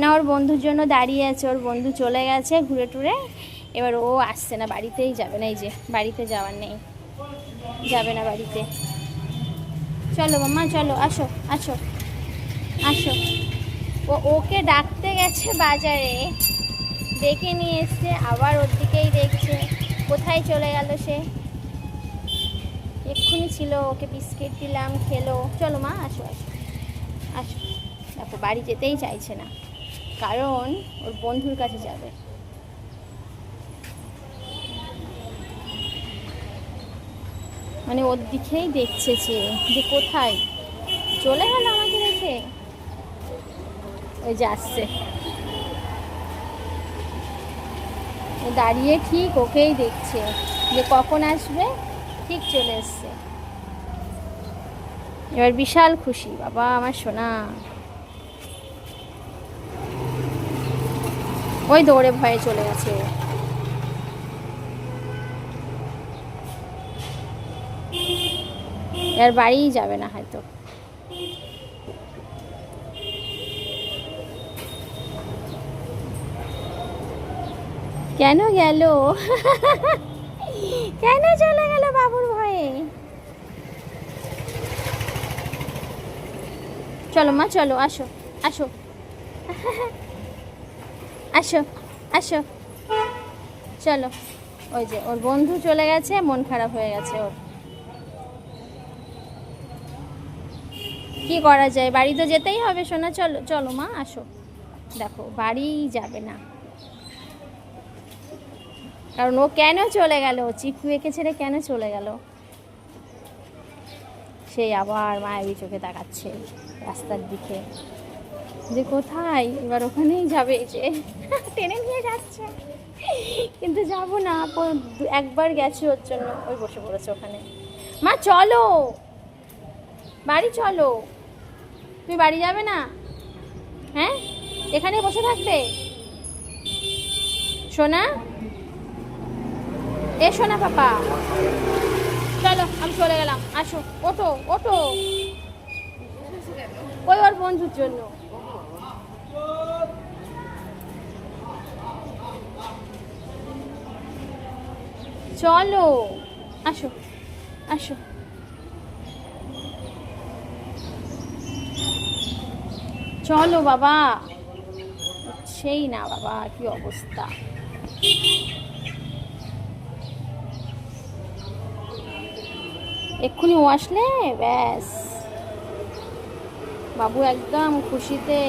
না, ওর বন্ধুর জন্য দাঁড়িয়ে আছে। ওর বন্ধু চলে গেছে ঘুরে টুরে, এবার ও আসছে না, বাড়িতেই যাবে না। এই যে বাড়িতে যাওয়ার নেই, যাবে না বাড়িতে। চলো মাম্মা চলো, আসো আসো আসো। ওকে ডাকতে গেছে বাজারে, ডেকে নিয়ে এসছে, আবার ওর দিকেই দেখছে। কোথায় চলে গেল সে? এক্ষুনি ছিল, ওকে বিস্কিট দিলাম, খেলো। চলো মা, আসো আসো আসো। দেখো বাড়ি যেতেই চাইছে না, কারণ ওর বন্ধুর কাছে যাবে। মানে ওর দিকেই দেখছে যে কোথায় চলে গেল আমাকে রেখে। ওই যে আসছে, ও দাঁড়িয়ে ঠিক ওকেই দেখছে যে কখন আসবে। ঠিক চলে এসছে, এবার বিশাল খুশি। বাবা আমার সোনা, ওই দৌড়ে ভয়ে চলে গেছে। এর বাড়িই যাবে না হয়তো। কেন গেল? কেন চলে গেল বাবুর ভয়ে? চলো মা চলো, আসো আসো আসো আসো। চলো, ওই যে ওর বন্ধু চলে গেছে, মন খারাপ হয়ে গেছে ওর। কি করা যায়, বাড়ি তো যেতেই হবে সোনা। চলো চলো মা, আসো। দেখো বাড়ি যাবে না, কারণ ও কেন চলে গেল, চিকু একে ছেড়ে কেন চলে গেল? সেই আবার মায়াবী চোখে তাকাচ্ছে রাস্তার দিকে, যে কোথায়। এবার ওখানেই যাবে, যে টেনে নিয়ে যাচ্ছে, কিন্তু যাবো না। একবার গেছে ওর জন্য, ওই বসে পড়েছে ওখানে। মা চলো, বাড়ি চলো। তুমি বাড়ি যাবে না? হ্যাঁ, এখানে বসে থাকবে? সোনা, এসো না পাপা। চলো আমি চলে গেলাম, আসো। ওটো ওটো, ওই ওর বন্ধুর জন্য। চলো, আসো আসো। চলো বাবা, সেই না বাবা, কি অবস্থা। এক্ষুনি ও আসলে ব্যাস, বাবু একদম খুশিতে